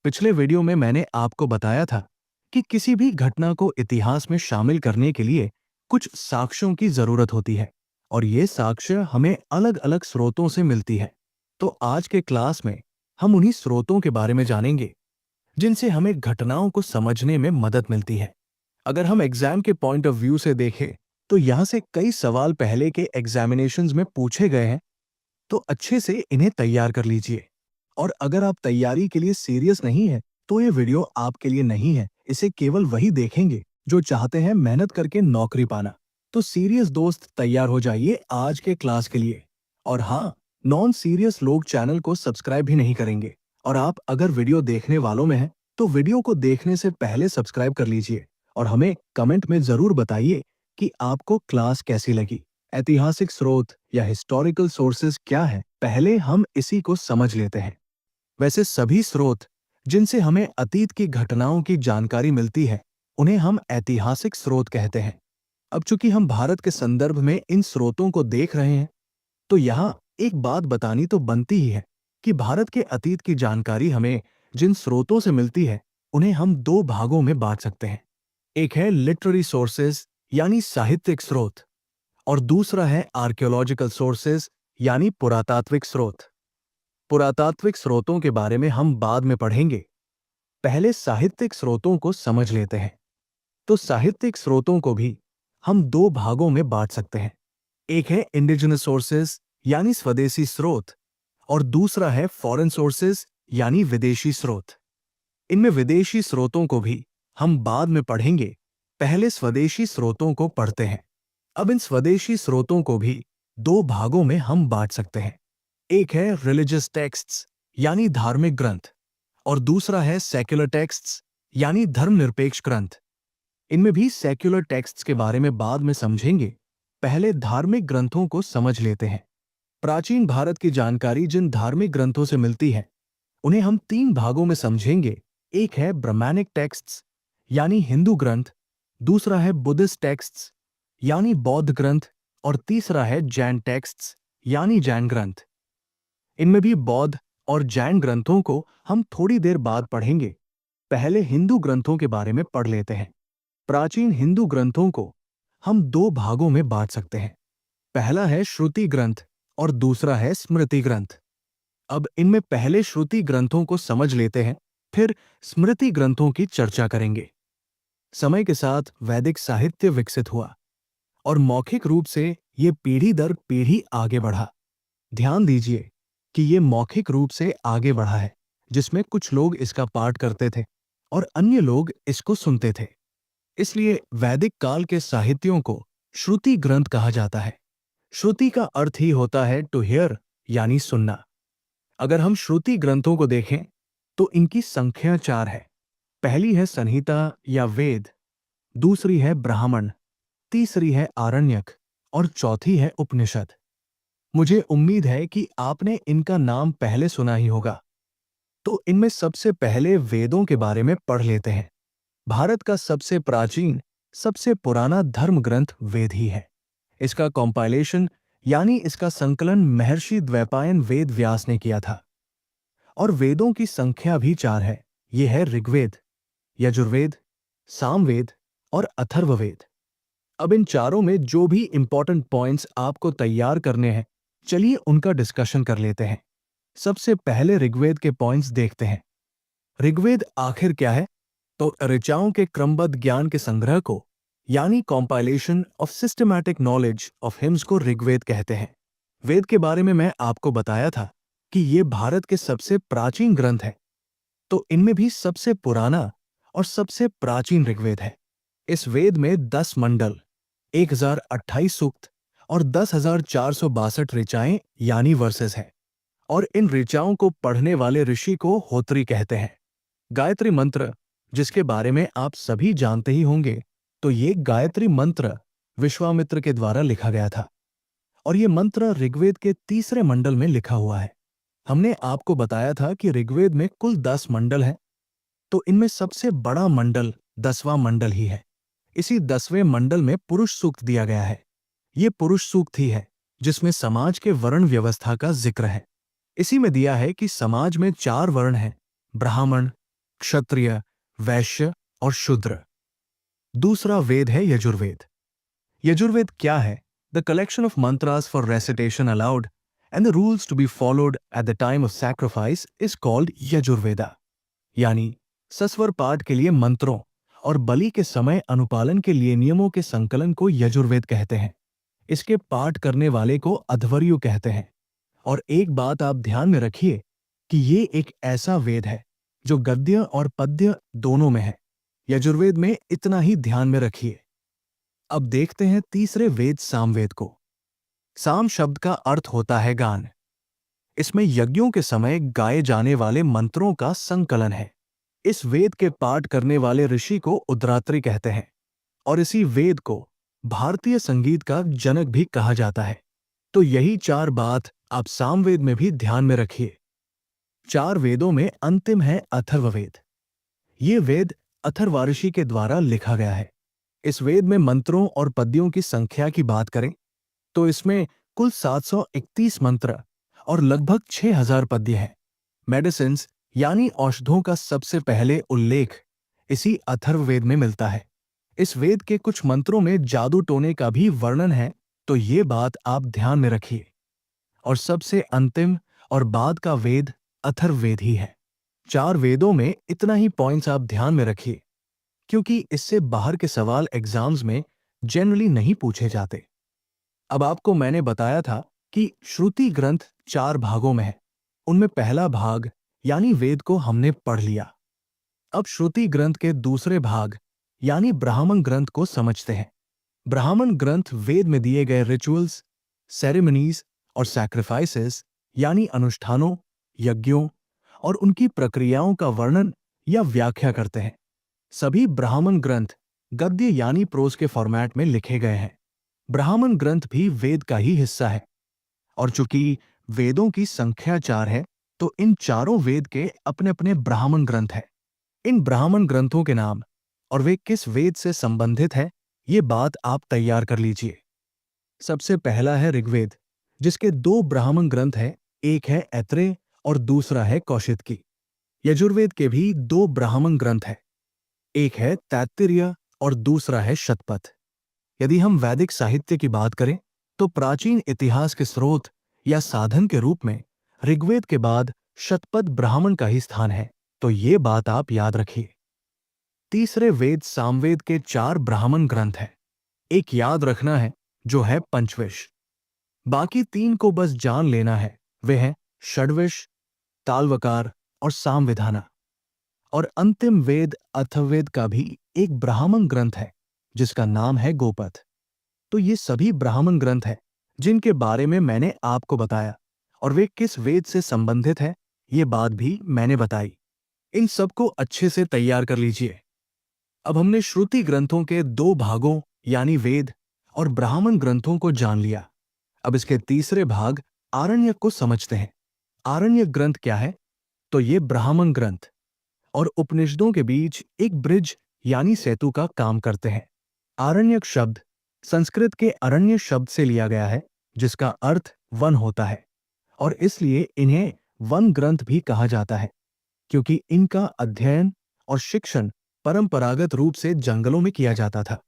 पिछले वीडियो में मैंने आपको बताया था कि किसी भी घटना को इतिहास में शामिल करने के लिए कुछ साक्ष्यों की जरूरत होती है और ये साक्ष्य हमें अलग अलग स्रोतों से मिलती है। तो आज के क्लास में हम उन्हीं स्रोतों के बारे में जानेंगे जिनसे हमें घटनाओं को समझने में मदद मिलती है। अगर हम एग्जाम के पॉइंट ऑफ व्यू से देखें तो यहाँ से कई सवाल पहले के एग्जामिनेशंस में पूछे गए हैं, तो अच्छे से इन्हें तैयार कर लीजिए। और अगर आप तैयारी के लिए सीरियस नहीं है तो ये वीडियो आपके लिए नहीं है। इसे केवल वही देखेंगे जो चाहते हैं मेहनत करके नौकरी पाना। तो सीरियस दोस्त तैयार हो जाइए आज के क्लास के लिए। और हाँ, नॉन सीरियस लोग चैनल को सब्सक्राइब भी नहीं करेंगे। और आप अगर वीडियो देखने वालों में हैं तो वीडियो को देखने से पहले सब्सक्राइब कर लीजिए और हमें कमेंट में जरूर बताइए कि आपको क्लास कैसी लगी। ऐतिहासिक स्रोत या हिस्टोरिकल सोर्सेज क्या है, पहले हम इसी को समझ लेते हैं। वैसे सभी स्रोत जिनसे हमें अतीत की घटनाओं की जानकारी मिलती है उन्हें हम ऐतिहासिक स्रोत कहते हैं। अब चूंकि हम भारत के संदर्भ में इन स्रोतों को देख रहे हैं तो यहाँ एक बात बतानी तो बनती ही है कि भारत के अतीत की जानकारी हमें जिन स्रोतों से मिलती है उन्हें हम दो भागों में बांट सकते हैं। एक है लिटरेरी सोर्सेज यानी साहित्यिक स्रोत और दूसरा है आर्कियोलॉजिकल सोर्सेज यानी पुरातात्विक स्रोत। पुरातात्विक स्रोतों के बारे में हम बाद में पढ़ेंगे, पहले साहित्यिक स्रोतों को समझ लेते हैं। तो साहित्यिक स्रोतों को भी हम दो भागों में बांट सकते हैं। एक है इंडिजिनस सोर्सेज यानी स्वदेशी स्रोत और दूसरा है फॉरेन सोर्सेज यानी विदेशी स्रोत। इनमें विदेशी स्रोतों को भी हम बाद में पढ़ेंगे, पहले स्वदेशी स्रोतों को पढ़ते हैं। अब इन स्वदेशी स्रोतों को भी दो भागों में हम बांट सकते हैं। एक है रिलीजियस टेक्स्ट्स यानी धार्मिक ग्रंथ और दूसरा है सेक्युलर टेक्स्ट्स यानी धर्मनिरपेक्ष ग्रंथ। इनमें भी सेक्युलर टेक्स्ट्स के बारे में बाद में समझेंगे, पहले धार्मिक ग्रंथों को समझ लेते हैं। प्राचीन भारत की जानकारी जिन धार्मिक ग्रंथों से मिलती है उन्हें हम तीन भागों में समझेंगे। एक है ब्राह्मणिक टेक्स्ट्स यानी हिंदू ग्रंथ, दूसरा है बुद्धिस्ट टेक्स्ट्स यानी बौद्ध ग्रंथ और तीसरा है जैन टेक्स्ट्स यानी जैन ग्रंथ। इनमें भी बौद्ध और जैन ग्रंथों को हम थोड़ी देर बाद पढ़ेंगे, पहले हिंदू ग्रंथों के बारे में पढ़ लेते हैं। प्राचीन हिंदू ग्रंथों को हम दो भागों में बांट सकते हैं, पहला है श्रुति ग्रंथ और दूसरा है स्मृति ग्रंथ। अब इनमें पहले श्रुति ग्रंथों को समझ लेते हैं, फिर स्मृति ग्रंथों की चर्चा करेंगे। समय के साथ वैदिक साहित्य विकसित हुआ और मौखिक रूप से ये पीढ़ी दर पीढ़ी आगे बढ़ा। ध्यान दीजिए कि ये मौखिक रूप से आगे बढ़ा है, जिसमें कुछ लोग इसका पाठ करते थे और अन्य लोग इसको सुनते थे। इसलिए वैदिक काल के साहित्यों को श्रुति ग्रंथ कहा जाता है। श्रुति का अर्थ ही होता है टू हियर यानी सुनना। अगर हम श्रुति ग्रंथों को देखें तो इनकी संख्या 4 है। पहली है संहिता या वेद, दूसरी है ब्राह्मण, तीसरी है आरण्यक और चौथी है उपनिषद। मुझे उम्मीद है कि आपने इनका नाम पहले सुना ही होगा। तो इनमें सबसे पहले वेदों के बारे में पढ़ लेते हैं। भारत का सबसे प्राचीन, सबसे पुराना धर्म ग्रंथ वेद ही है। इसका कॉम्पाइलेशन यानी इसका संकलन महर्षि द्वैपायन वेद व्यास ने किया था। और वेदों की संख्या भी 4 है। ये है ऋग्वेद, यजुर्वेद, सामवेद और अथर्ववेद। अब इन चारों में जो भी इंपॉर्टेंट पॉइंट्स आपको तैयार करने हैं, चलिए उनका डिस्कशन कर लेते हैं। सबसे पहले ऋग्वेद के पॉइंट्स देखते हैं। ऋग्वेद आखिर क्या है? तो ऋचाओं के क्रमबद्ध ज्ञान के संग्रह को यानी compilation of systematic knowledge of hymns को ऋग्वेद कहते हैं। वेद के बारे में मैं आपको बताया था कि ये भारत के सबसे प्राचीन ग्रंथ है, तो इनमें भी सबसे पुराना और सबसे प्राचीन ऋग्वेद है। इस वेद में 10 मंडल, 1028 सूक्त और 10,462 ऋचाएं यानी वर्सेस हैं। और इन ऋचाओं को पढ़ने वाले ऋषि को होत्री कहते हैं। गायत्री मंत्र, जिसके बारे में आप सभी जानते ही होंगे, तो ये गायत्री मंत्र विश्वामित्र के द्वारा लिखा गया था और ये मंत्र ऋग्वेद के तीसरे मंडल में लिखा हुआ है। हमने आपको बताया था कि ऋग्वेद में कुल 10 मंडल हैं, तो इनमें सबसे बड़ा मंडल 10वां मंडल ही है। इसी 10वें मंडल में पुरुष सूक्त दिया गया है। ये पुरुष सूक्त ही है जिसमें समाज के वर्ण व्यवस्था का जिक्र है। इसी में दिया है कि समाज में 4 वर्ण हैं, ब्राह्मण, क्षत्रिय, वैश्य और शूद्र। दूसरा वेद है यजुर्वेद। यजुर्वेद क्या है? The collection of mantras for recitation aloud and the rules to be followed at the time of sacrifice is called Yajurveda. यानी सस्वर पाठ के लिए मंत्रों और बलि के समय अनुपालन के लिए नियमों के संकलन को यजुर्वेद कहते हैं। इसके पाठ करने वाले को अध्वर्यु कहते हैं। और एक बात आप ध्यान में रखिए कि ये एक ऐसा वेद है जो गद्य और पद्य दोनों में है। यजुर्वेद में इतना ही ध्यान में रखिए। अब देखते हैं तीसरे वेद सामवेद को। साम शब्द का अर्थ होता है गान। इसमें यज्ञों के समय गाए जाने वाले मंत्रों का संकलन है। इस वेद के पाठ करने वाले ऋषि को उद्रात्री कहते हैं और इसी वेद को भारतीय संगीत का जनक भी कहा जाता है। तो यही चार बात आप सामवेद में भी ध्यान में रखिए। चार वेदों में अंतिम है अथर्ववेद। ये वेद अथर्वाऋषि के द्वारा लिखा गया है। इस वेद में मंत्रों और पद्यों की संख्या की बात करें तो इसमें कुल 731 मंत्र और लगभग 6000 पद्य हैं। मेडिसिन्स यानी औषधों का सबसे पहले उल्लेख इसी अथर्ववेद में मिलता है। इस वेद के कुछ मंत्रों में जादू टोने का भी वर्णन है, तो ये बात आप ध्यान में रखिए। और सबसे अंतिम और बाद का वेद अथर्ववेद ही है। चार वेदों में इतना ही पॉइंट्स आप ध्यान में रखिए, क्योंकि इससे बाहर के सवाल एग्जाम्स में जनरली नहीं पूछे जाते। अब आपको मैंने बताया था कि श्रुति ग्रंथ 4 भागों में है। उनमें पहला भाग यानी वेद को हमने पढ़ लिया। अब श्रुति ग्रंथ के दूसरे भाग यानी ब्राह्मण ग्रंथ को समझते हैं। ब्राह्मण ग्रंथ वेद में दिए गए रिचुअल्स, सेरेमनीज और सैक्रिफाइसेस यानी अनुष्ठानों, यज्ञों और उनकी प्रक्रियाओं का वर्णन या व्याख्या करते हैं। सभी ब्राह्मण ग्रंथ गद्य यानी प्रोज के फॉर्मेट में लिखे गए हैं। ब्राह्मण ग्रंथ भी वेद का ही हिस्सा है। और चूंकि वेदों की संख्या 4 है, तो इन चारों वेद के अपने अपने ब्राह्मण ग्रंथ हैं। इन ब्राह्मण ग्रंथों के नाम और वे किस वेद से संबंधित है, ये बात आप तैयार कर लीजिए। सबसे पहला है ऋग्वेद, जिसके 2 ब्राह्मण ग्रंथ हैं, एक है ऐत्रेय और दूसरा है कौशिकी। यजुर्वेद के भी 2 ब्राह्मण ग्रंथ हैं, एक है तैत्तिरीय और दूसरा है शतपथ। यदि हम वैदिक साहित्य की बात करें तो प्राचीन इतिहास के स्रोत या साधन के रूप में ऋग्वेद के बाद शतपथ ब्राह्मण का ही स्थान है, तो ये बात आप याद रखिए। तीसरे वेद सामवेद के 4 ब्राह्मण ग्रंथ हैं। एक याद रखना है जो है पंचविश। बाकी 3 को बस जान लेना है, वे हैं षड्विश, तालवकार और सामविधाना। और अंतिम वेद अथर्ववेद का भी एक ब्राह्मण ग्रंथ है जिसका नाम है गोपथ। तो ये सभी ब्राह्मण ग्रंथ हैं जिनके बारे में मैंने आपको बताया, और वे किस वेद से संबंधित है ये बात भी मैंने बताई। इन सबको अच्छे से तैयार कर लीजिए। अब हमने श्रुति ग्रंथों के 2 भागों यानी वेद और ब्राह्मण ग्रंथों को जान लिया। अब इसके तीसरे भाग आरण्यक को समझते हैं। आरण्यक ग्रंथ क्या है? तो ये ब्राह्मण ग्रंथ और उपनिषदों के बीच एक ब्रिज यानी सेतु का काम करते हैं। आरण्यक शब्द संस्कृत के अरण्य शब्द से लिया गया है, जिसका अर्थ वन होता है, और इसलिए इन्हें वन ग्रंथ भी कहा जाता है, क्योंकि इनका अध्ययन और शिक्षण परंपरागत रूप से जंगलों में किया जाता था।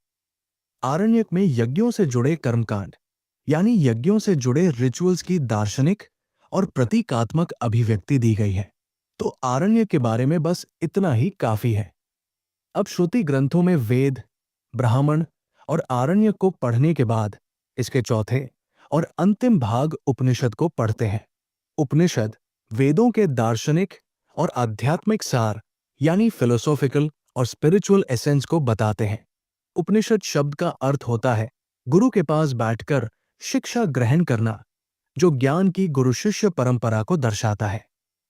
आरण्यक में यज्ञों से जुड़े कर्मकांड यानी यज्ञों से जुड़े रिचुअल्स की दार्शनिक और प्रतीकात्मक अभिव्यक्ति दी गई है। तो आरण्यक के बारे में बस इतना ही काफी है। अब श्रुति ग्रंथों में वेद, ब्राह्मण और आरण्यक को पढ़ने के बाद इसके चौथे और अंतिम भाग उपनिषद को पढ़ते हैं। उपनिषद वेदों के दार्शनिक और आध्यात्मिक सार यानी फिलोसॉफिकल और स्पिरिचुअल एसेंस को बताते हैं। उपनिषद शब्द का अर्थ होता है गुरु के पास बैठकर शिक्षा ग्रहण करना, जो ज्ञान की गुरु शिष्य परंपरा को दर्शाता है।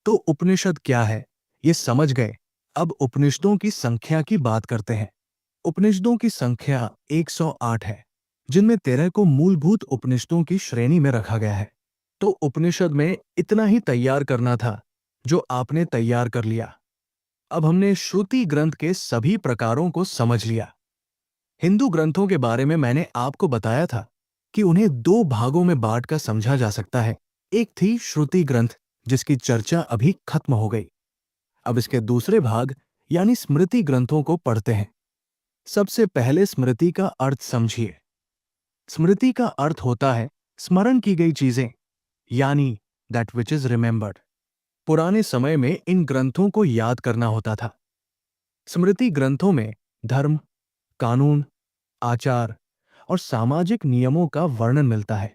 तो उपनिषद क्या है ये समझ गए। अब उपनिषदों की संख्या की बात करते हैं। उपनिषदों की संख्या 108 है, जिनमें 13 को मूलभूत उपनिषदों की श्रेणी में रखा गया है। तो उपनिषद में इतना ही तैयार करना था जो आपने तैयार कर लिया। अब हमने श्रुति ग्रंथ के सभी प्रकारों को समझ लिया। हिंदू ग्रंथों के बारे में मैंने आपको बताया था कि उन्हें 2 भागों में बांटकर समझा जा सकता है। एक थी श्रुति ग्रंथ, जिसकी चर्चा अभी खत्म हो गई। अब इसके दूसरे भाग यानी स्मृति ग्रंथों को पढ़ते हैं। सबसे पहले स्मृति का अर्थ समझिए। स्मृति का अर्थ होता है स्मरण की गई चीजें, यानी दैट विच इज रिमेंबर्ड। पुराने समय में इन ग्रंथों को याद करना होता था। स्मृति ग्रंथों में धर्म, कानून, आचार और सामाजिक नियमों का वर्णन मिलता है।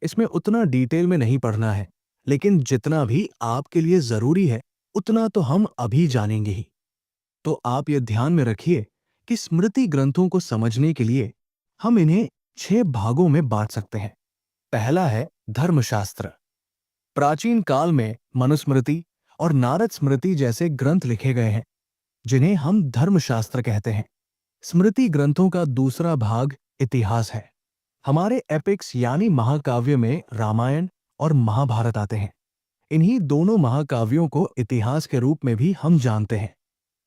इसमें उतना डिटेल में नहीं पढ़ना है, लेकिन जितना भी आपके लिए जरूरी है उतना तो हम अभी जानेंगे ही। तो आप ये ध्यान में रखिए कि स्मृति ग्रंथों को समझने के लिए हम इन्हें 6 भागों में बांट सकते हैं। पहला है धर्मशास्त्र। प्राचीन काल में मनुस्मृति और नारद स्मृति जैसे ग्रंथ लिखे गए हैं, जिन्हें हम धर्मशास्त्र कहते हैं। स्मृति ग्रंथों का दूसरा भाग इतिहास है। हमारे एपिक्स यानी महाकाव्य में रामायण और महाभारत आते हैं। इन्हीं दोनों महाकाव्यों को इतिहास के रूप में भी हम जानते हैं।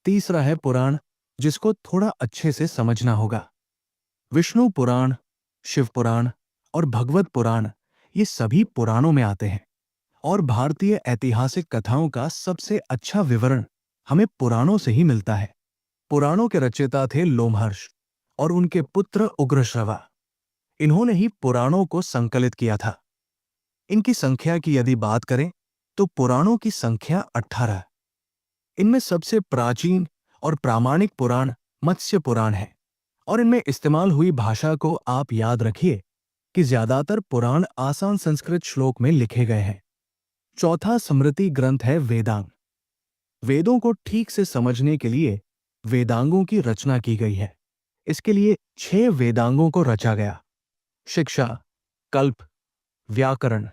तीसरा है पुराण, जिसको थोड़ा अच्छे से समझना होगा। विष्णु पुराण, शिव पुराण और भगवत पुराण ये सभी पुराणों में आते हैं, और भारतीय ऐतिहासिक कथाओं का सबसे अच्छा विवरण हमें पुराणों से ही मिलता है। पुराणों के रचयिता थे लोमहर्ष और उनके पुत्र उग्रश्रवा। इन्होंने ही पुराणों को संकलित किया था। इनकी संख्या की यदि बात करें तो पुराणों की संख्या 18। इनमें सबसे प्राचीन और प्रामाणिक पुराण मत्स्य पुराण है, और इनमें इस्तेमाल हुई भाषा को आप याद रखिए कि ज्यादातर पुराण आसान संस्कृत श्लोक में लिखे गए हैं। चौथा स्मृति ग्रंथ है वेदांग। वेदों को ठीक से समझने के लिए वेदांगों की रचना की गई है। इसके लिए 6 वेदांगों को रचा गया: शिक्षा, कल्प, व्याकरण,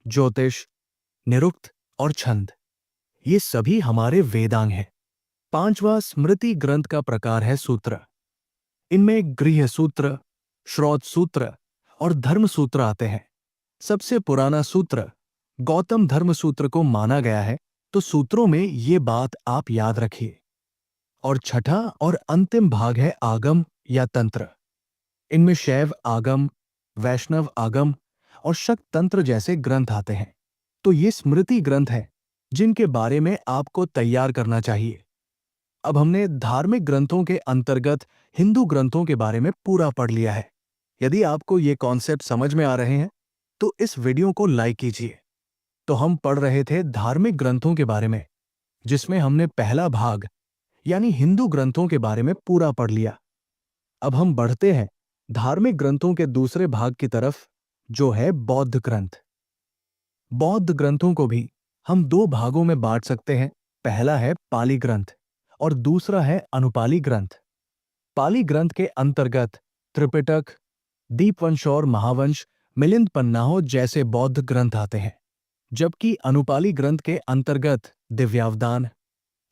ज्योतिष, निरुक्त और छंद। ये सभी हमारे वेदांग हैं। पांचवा स्मृति ग्रंथ का प्रकार है सूत्र। इनमें गृह्य सूत्र, श्रौत सूत्र और धर्म सूत्र आते हैं। सबसे पुराना सूत्र गौतम धर्म सूत्र को माना गया है, तो सूत्रों में ये बात आप याद रखिए। और छठा और अंतिम भाग है आगम या तंत्र। इनमें शैव आगम, वैष्णव आगम और शक्त तंत्र जैसे ग्रंथ आते हैं। तो ये स्मृति ग्रंथ हैं जिनके बारे में आपको तैयार करना चाहिए। अब हमने धार्मिक ग्रंथों के अंतर्गत हिंदू ग्रंथों के बारे में पूरा पढ़ लिया है। यदि आपको ये कॉन्सेप्ट समझ में आ रहे हैं तो इस वीडियो को लाइक कीजिए। तो हम पढ़ रहे थे धार्मिक ग्रंथों के बारे में, जिसमें हमने पहला भाग यानी हिंदू ग्रंथों के बारे में पूरा पढ़ लिया। अब हम बढ़ते हैं धार्मिक ग्रंथों के दूसरे भाग की तरफ, जो है बौद्ध ग्रंथ। बौद्ध ग्रंथों को भी हम 2 भागों में बांट सकते हैं। पहला है पाली ग्रंथ और दूसरा है अनुपाली ग्रंथ। पाली ग्रंथ के अंतर्गत त्रिपिटक, दीपवंश और महावंश, मिलिंद पन्नाहो जैसे बौद्ध ग्रंथ आते हैं, जबकि अनुपाली ग्रंथ के अंतर्गत दिव्यावदान,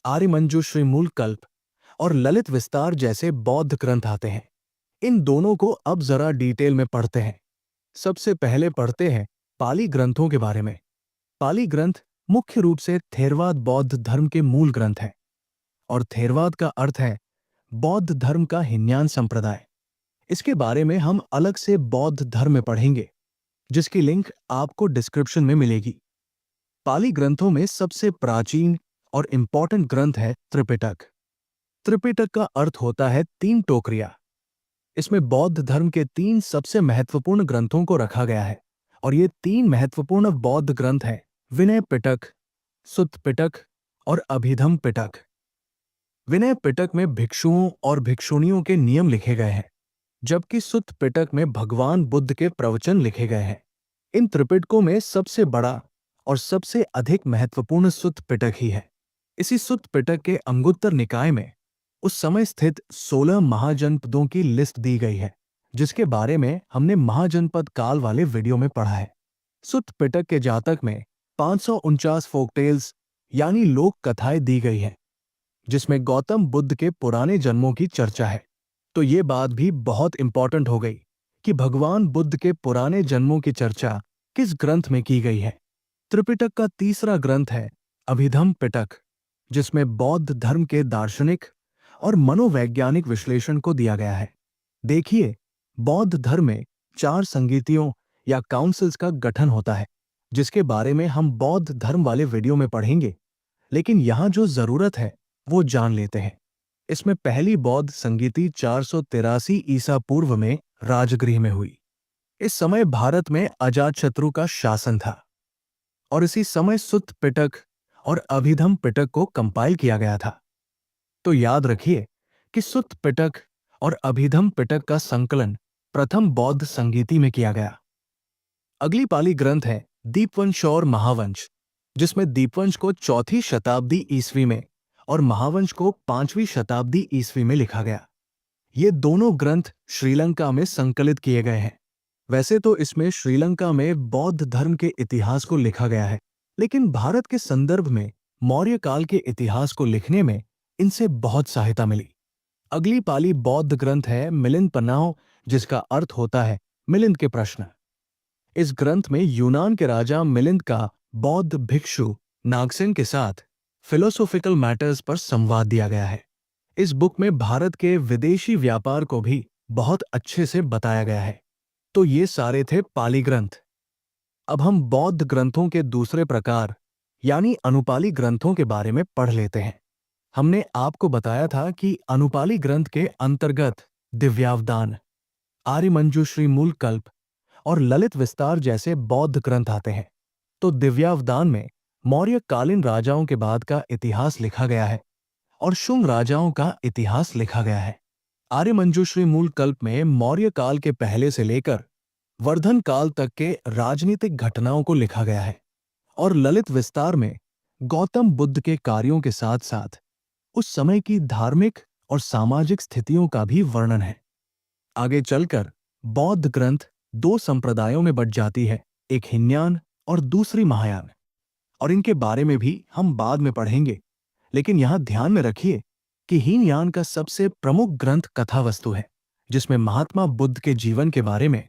आर्यमंजू मूलकल्प और ललित विस्तार जैसे बौद्ध ग्रंथ आते हैं। इन दोनों को अब जरा डिटेल में पढ़ते हैं। सबसे पहले पढ़ते हैं पाली ग्रंथों के बारे में। पाली ग्रंथ मुख्य रूप से थेरवाद बौद्ध धर्म के मूल ग्रंथ हैं, और थेरवाद का अर्थ है बौद्ध धर्म का हीनयान संप्रदाय। इसके बारे में हम अलग से बौद्ध धर्म में पढ़ेंगे, जिसकी लिंक आपको डिस्क्रिप्शन में मिलेगी। पाली ग्रंथों में सबसे प्राचीन और इंपॉर्टेंट ग्रंथ है त्रिपिटक। त्रिपिटक का अर्थ होता है 3 टोकरियां। इसमें बौद्ध धर्म के 3 सबसे महत्वपूर्ण ग्रंथों को रखा गया है, और ये 3 महत्वपूर्ण बौद्ध ग्रंथ हैं: विनय पिटक, सुत्त पिटक और अभिधम पिटक। विनय पिटक में भिक्षुओं और भिक्षुणियों के नियम लिखे गए हैं, जबकि सुत्त पिटक में भगवान बुद्ध के प्रवचन लिखे गए हैं। इन त्रिपिटकों में सबसे बड़ा और सबसे अधिक महत्वपूर्ण सुत्त पिटक ही है। इसी सुत्त पिटक के अंगुत्तर निकाय में उस समय स्थित 16 महाजनपदों की लिस्ट दी गई है, जिसके बारे में हमने महाजनपद काल वाले वीडियो में पढ़ा है। सुत्त पिटक के जातक में 549 फोकटेल्स यानी लोक कथाएं दी गई हैं, जिसमें गौतम बुद्ध के पुराने जन्मों की चर्चा है। तो ये बात भी बहुत इंपॉर्टेंट हो गई कि भगवान बुद्ध के पुराने जन्मों की चर्चा किस ग्रंथ में की गई है। त्रिपिटक का तीसरा ग्रंथ है अभिधम पिटक, जिसमें बौद्ध धर्म के दार्शनिक और मनोवैज्ञानिक विश्लेषण को दिया गया है। देखिए, बौद्ध धर्म में 4 संगीतियों या काउंसिल्स का गठन होता है, जिसके बारे में हम बौद्ध धर्म वाले वीडियो में पढ़ेंगे। लेकिन यहाँ जो जरूरत है वो जान लेते हैं। इसमें पहली बौद्ध संगीति 483 ईसा पूर्व में राजगृह में हुई। इस समय भारत में अजातशत्रु का शासन था और इसी समय सुत्त पिटक और अभिधम पिटक को कंपाइल किया गया था। तो याद रखिए कि सुत्त पिटक और अभिधम पिटक का संकलन प्रथम बौद्ध संगीति में किया गया। अगली पाली ग्रंथ है दीपवंश और महावंश, जिसमें दीपवंश को 4वीं शताब्दी ईस्वी में और महावंश को 5वीं शताब्दी ईस्वी में लिखा गया। ये दोनों ग्रंथ श्रीलंका में संकलित किए गए हैं। वैसे तो इसमें श्रीलंका में बौद्ध धर्म के इतिहास को लिखा गया है, लेकिन भारत के संदर्भ में मौर्य काल के इतिहास को लिखने में इनसे बहुत सहायता मिली। अगली पाली बौद्ध ग्रंथ है मिलिंद पन्नाह, जिसका अर्थ होता है मिलिंद के प्रश्न। इस ग्रंथ में यूनान के राजा मिलिंद का बौद्ध भिक्षु नागसेन के साथ फिलोसॉफिकल मैटर्स पर संवाद दिया गया है। इस बुक में भारत के विदेशी व्यापार को भी बहुत अच्छे से बताया गया है। तो ये सारे थे पाली ग्रंथ। अब हम बौद्ध ग्रंथों के दूसरे प्रकार यानी अनुपाली ग्रंथों के बारे में पढ़ लेते हैं। हमने आपको बताया था कि अनुपाली ग्रंथ के अंतर्गत दिव्यावदान, आर्यमंजूश्री मूलकल्प और ललित विस्तार जैसे बौद्ध ग्रंथ आते हैं। तो दिव्यावदान में मौर्य कालीन राजाओं के बाद का इतिहास लिखा गया है और शुंग राजाओं का इतिहास लिखा गया है। आर्यमंजूश्री मूलकल्प में मौर्य काल के पहले से लेकर वर्धन काल तक के राजनीतिक घटनाओं को लिखा गया है और ललित विस्तार में गौतम बुद्ध के कार्यों के साथ साथ उस समय की धार्मिक और सामाजिक स्थितियों का भी वर्णन है। आगे चलकर बौद्ध ग्रंथ दो संप्रदायों में बंट जाती है, एक हीनयान और दूसरी महायान, और इनके बारे में भी हम बाद में पढ़ेंगे। लेकिन यहां ध्यान में रखिए कि हीनयान का सबसे प्रमुख ग्रंथ कथावस्तु है, जिसमें महात्मा बुद्ध के जीवन के बारे में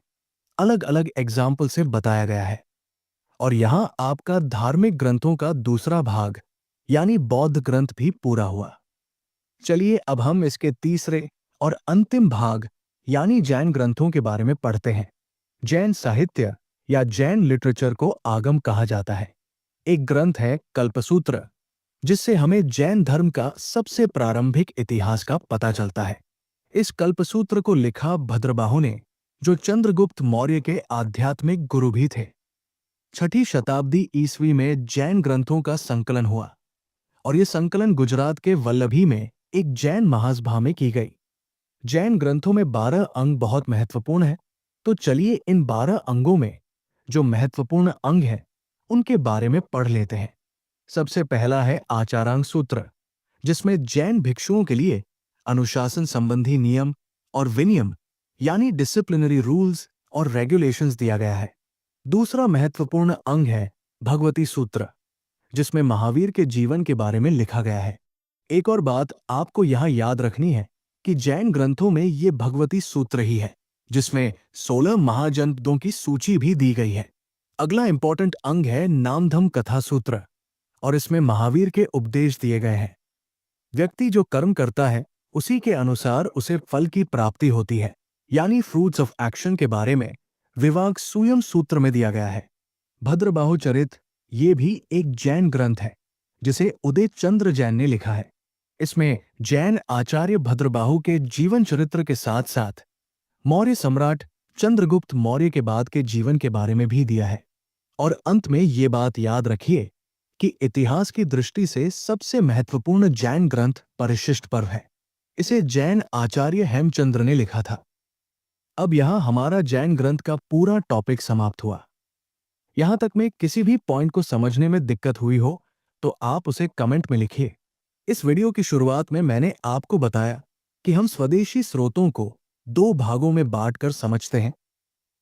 अलग अलग एग्जाम्पल से बताया गया है। और यहां आपका धार्मिक ग्रंथों का दूसरा भाग यानी बौद्ध ग्रंथ भी पूरा हुआ। चलिए अब हम इसके तीसरे और अंतिम भाग यानी जैन ग्रंथों के बारे में पढ़ते हैं। जैन साहित्य या जैन लिटरेचर को आगम कहा जाता है। एक ग्रंथ है कल्पसूत्र, जिससे हमें जैन धर्म का सबसे प्रारंभिक इतिहास का पता चलता है। इस कल्पसूत्र को लिखा भद्रबाहु ने, जो चंद्रगुप्त मौर्य के आध्यात्मिक गुरु भी थे। 6ठी शताब्दी ईस्वी में जैन ग्रंथों का संकलन हुआ और यह संकलन गुजरात के वल्लभी में एक जैन महासभा में की गई। जैन ग्रंथों में 12 अंग बहुत महत्वपूर्ण हैं, तो चलिए इन 12 अंगों में जो महत्वपूर्ण अंग हैं उनके बारे में पढ़ लेते हैं। सबसे पहला है आचारांग सूत्र, जिसमें जैन भिक्षुओं के लिए अनुशासन संबंधी नियम और विनियम यानी डिसिप्लिनरी रूल्स और रेगुलेशंस दिया गया है। दूसरा महत्वपूर्ण अंग है भगवती सूत्र, जिसमें महावीर के जीवन के बारे में लिखा गया है। एक और बात आपको यहां याद रखनी है कि जैन ग्रंथों में ये भगवती सूत्र ही है, जिसमें 16 महाजनपदों की सूची भी दी गई है। अगला इंपॉर्टेंट अंग है नामधम कथा सूत्र, और इसमें महावीर के उपदेश दिए गए हैं। व्यक्ति जो कर्म करता है उसी के अनुसार उसे फल की प्राप्ति होती है, यानी फ्रूट्स ऑफ एक्शन के बारे में विवाक सूयम सूत्र में दिया गया है। भद्रबाहु चरित ये भी एक जैन ग्रंथ है, जिसे उदय चंद्र जैन ने लिखा है। इसमें जैन आचार्य भद्रबाहु के जीवन चरित्र के साथ साथ मौर्य सम्राट चंद्रगुप्त मौर्य के बाद के जीवन के बारे में भी दिया है। और अंत में ये बात याद रखिए कि इतिहास की दृष्टि से सबसे महत्वपूर्ण जैन ग्रंथ परिशिष्ट पर्व है। इसे जैन आचार्य हेमचंद्र ने लिखा था। अब यहां हमारा जैन ग्रंथ का पूरा टॉपिक समाप्त हुआ। यहां तक में किसी भी पॉइंट को समझने में दिक्कत हुई हो तो आप उसे कमेंट में लिखिए। इस वीडियो की शुरुआत में मैंने आपको बताया कि हम स्वदेशी स्रोतों को दो भागों में बांटकर समझते हैं।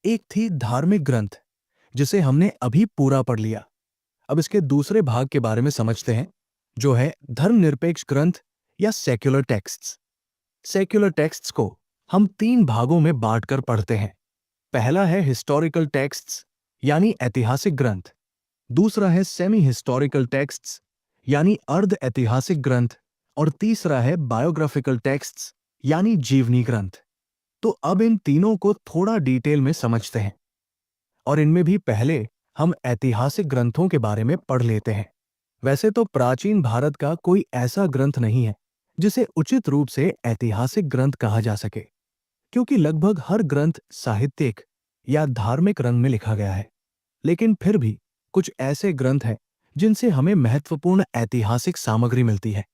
एक थी धार्मिक ग्रंथ, जिसे हमने अभी पूरा पढ़ लिया। अब इसके दूसरे भाग के बारे में समझते हैं, जो है धर्मनिरपेक्ष ग्रंथ या सेक्युलर टेक्स्ट्स। सेक्युलर टेक्स्ट्स को हम 3 भागों में बांटकर पढ़ते हैं। पहला है हिस्टोरिकल टेक्स्ट्स यानी ऐतिहासिक ग्रंथ, दूसरा है सेमी हिस्टोरिकल टेक्स्ट्स यानी अर्ध ऐतिहासिक ग्रंथ, और तीसरा है बायोग्राफिकल टेक्स्ट्स यानी जीवनी ग्रंथ। तो अब इन तीनों को थोड़ा डिटेल में समझते हैं, और इनमें भी पहले हम ऐतिहासिक ग्रंथों के बारे में पढ़ लेते हैं। वैसे तो प्राचीन भारत का कोई ऐसा ग्रंथ नहीं है जिसे उचित रूप से ऐतिहासिक ग्रंथ कहा जा सके, क्योंकि लगभग हर ग्रंथ साहित्यिक या धार्मिक रंग में लिखा गया है। लेकिन फिर भी कुछ ऐसे ग्रंथ हैं जिनसे हमें महत्वपूर्ण ऐतिहासिक सामग्री मिलती है,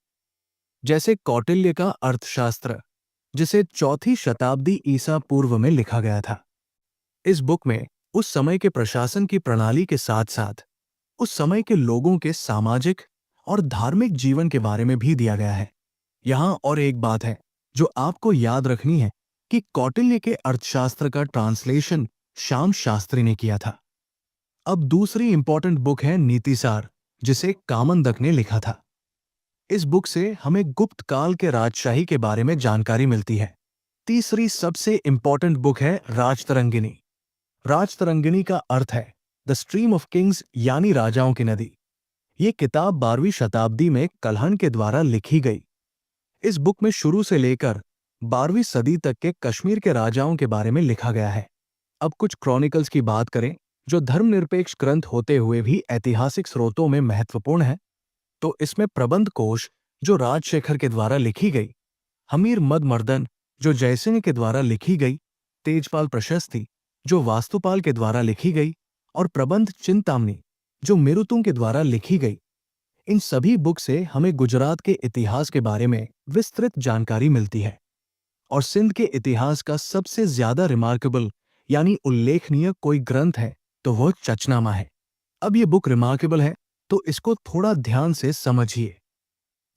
जैसे कौटिल्य का अर्थशास्त्र, जिसे 4वीं शताब्दी ईसा पूर्व में लिखा गया था। इस बुक में उस समय के प्रशासन की प्रणाली के साथ साथ उस समय के लोगों के सामाजिक और धार्मिक जीवन के बारे में भी दिया गया है। यहाँ और एक बात है जो आपको याद रखनी है कि कौटिल्य के अर्थशास्त्र का ट्रांसलेशन श्याम शास्त्री ने किया था। अब दूसरी इंपॉर्टेंट बुक है नीतिसार, जिसे कामंदक ने लिखा था। इस बुक से हमें गुप्त काल के राजशाही के बारे में जानकारी मिलती है। तीसरी सबसे इंपॉर्टेंट बुक है राजतरंगिणी। राजतरंगिणी का अर्थ है द स्ट्रीम ऑफ किंग्स, यानी राजाओं की नदी। ये किताब 12वीं शताब्दी में कल्हण के द्वारा लिखी गई। इस बुक में शुरू से लेकर 12वीं सदी तक के कश्मीर के राजाओं के बारे में लिखा गया है। अब कुछ क्रॉनिकल्स की बात करें, जो धर्मनिरपेक्ष ग्रंथ होते हुए भी ऐतिहासिक स्रोतों में महत्वपूर्ण है, तो इसमें प्रबंध कोश, जो राजशेखर के द्वारा लिखी गई, हमीर मद मर्दन, जो जयसिंह के द्वारा लिखी गई, तेजपाल प्रशस्ति, जो वास्तुपाल के द्वारा लिखी गई, और प्रबंध चिंतामणि, जो मेरुतुंग के द्वारा लिखी गई। इन सभी बुक से हमें गुजरात के इतिहास के बारे में विस्तृत जानकारी मिलती है। और सिंध के इतिहास का सबसे ज्यादा रिमार्केबल यानी उल्लेखनीय कोई ग्रंथ है तो वह चचनामा है। अब ये बुक रिमार्केबल है तो इसको थोड़ा ध्यान से समझिए।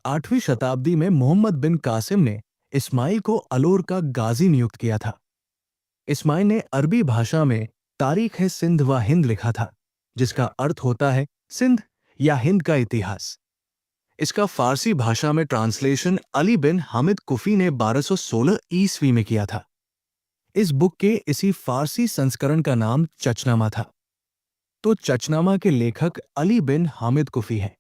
8वीं शताब्दी में मोहम्मद बिन कासिम ने इस्माइल को अलोर का गाजी नियुक्त किया था। इस्माइल ने अरबी भाषा में तारीख है सिंध व हिंद लिखा था, जिसका अर्थ होता है सिंध या हिंद का इतिहास। इसका फारसी भाषा में ट्रांसलेशन अली बिन हामिद कुफी ने 1216 ईस्वी में किया था। इस बुक के इसी फारसी संस्करण का नाम चचनामा था। तो चचनामा के लेखक अली बिन हामिद कुफी हैं।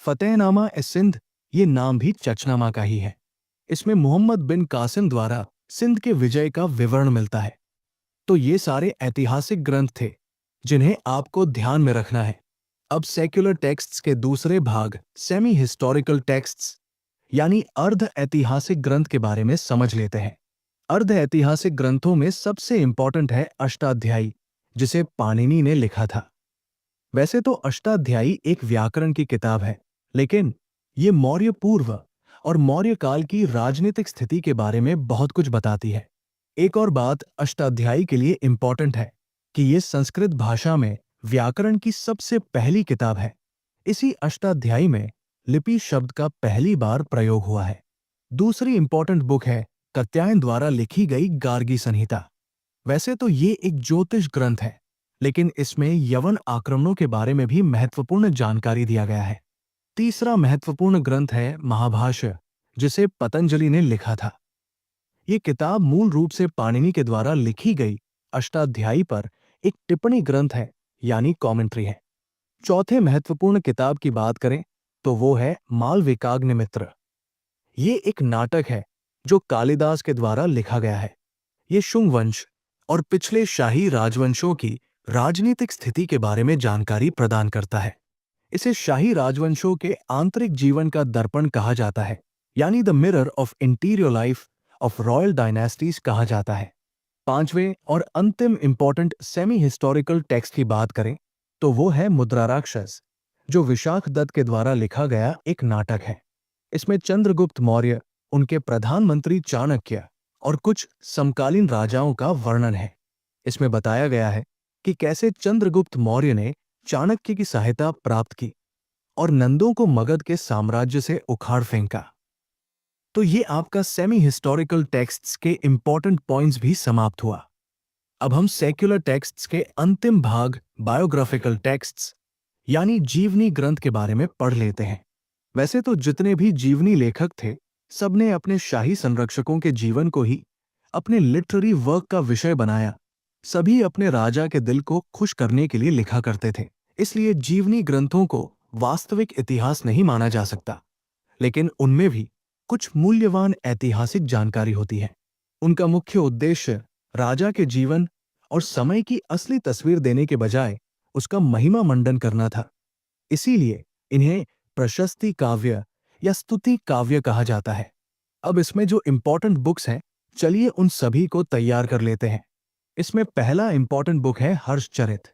फतेहनामा ए सिंध, ये नाम भी चचनामा का ही है। इसमें मोहम्मद बिन कासिम द्वारा सिंध के विजय का विवरण मिलता है। तो ये सारे ऐतिहासिक ग्रंथ थे जिन्हें आपको ध्यान में रखना है। अब सेक्युलर टेक्स्ट्स के दूसरे भाग सेमी हिस्टोरिकल टेक्स्ट्स यानी अर्ध ऐतिहासिक ग्रंथ के बारे में समझ लेते हैं। अर्ध ऐतिहासिक ग्रंथों में सबसे इंपॉर्टेंट है अष्टाध्यायी, जिसे पाणिनि ने लिखा था। वैसे तो अष्टाध्यायी एक व्याकरण की किताब है, लेकिन ये मौर्य पूर्व और मौर्य काल की राजनीतिक स्थिति के बारे में बहुत कुछ बताती है। एक और बात अष्टाध्यायी के लिए इंपॉर्टेंट है कि ये संस्कृत भाषा में व्याकरण की सबसे पहली किताब है। इसी अष्टाध्यायी में लिपि शब्द का पहली बार प्रयोग हुआ है। दूसरी इंपॉर्टेंट बुक है कात्यायन द्वारा लिखी गई गार्गी संहिता। वैसे तो ये एक ज्योतिष ग्रंथ है, लेकिन इसमें यवन आक्रमणों के बारे में भी महत्वपूर्ण जानकारी दिया गया है। तीसरा महत्वपूर्ण ग्रंथ है महाभाष्य, जिसे पतंजलि ने लिखा था। ये किताब मूल रूप से पाणिनि के द्वारा लिखी गई अष्टाध्यायी पर एक टिप्पणी ग्रंथ है, यानी कॉमेंट्री है। चौथे महत्वपूर्ण किताब की बात करें तो वो है मालविकाग्निमित्र। ये एक नाटक है जो कालिदास के द्वारा लिखा गया है। ये शुंग वंश और पिछले शाही राजवंशों की राजनीतिक स्थिति के बारे में जानकारी प्रदान करता है। इसे शाही राजवंशों के आंतरिक जीवन का दर्पण कहा जाता है, यानी the mirror of interior life of royal dynasties कहा जाता है। पांचवें और अंतिम इंपॉर्टेंट सेमी हिस्टोरिकल टेक्स्ट की बात करें तो वो है मुद्राराक्षस, जो विशाख दत्त के द्वारा लिखा गया एक नाटक है। इसमें चंद्रगुप्त मौर्य, उनके प्रधानमंत्री चाणक्य और कुछ समकालीन राजाओं का वर्णन है। इसमें बताया गया है कि कैसे चंद्रगुप्त मौर्य ने चाणक्य की सहायता प्राप्त की और नंदों को मगध के साम्राज्य से उखाड़ फेंका। तो ये आपका सेमी हिस्टोरिकल टेक्स्ट्स के इंपॉर्टेंट पॉइंट्स भी समाप्त हुआ। अब हम सेक्युलर टेक्स्ट्स के अंतिम भाग बायोग्राफिकल टेक्स्ट्स यानी जीवनी ग्रंथ के बारे में पढ़ लेते हैं। वैसे तो जितने भी जीवनी लेखक थे, सबने अपने शाही संरक्षकों के जीवन को ही अपने लिटरेरी वर्क का विषय बनाया। सभी अपने राजा के दिल को खुश करने के लिए लिखा करते थे। इसलिए जीवनी ग्रंथों को वास्तविक इतिहास नहीं माना जा सकता, लेकिन उनमें भी कुछ मूल्यवान ऐतिहासिक जानकारी होती है। उनका मुख्य उद्देश्य राजा के जीवन और समय की असली तस्वीर देने के बजाय उसका महिमा मंडन करना था। इसीलिए इन्हें प्रशस्ति काव्य या स्तुति काव्य कहा जाता है। अब इसमें जो इंपॉर्टेंट बुक्स हैं, चलिए उन सभी को तैयार कर लेते हैं। इसमें पहला इंपॉर्टेंट बुक है हर्षचरित।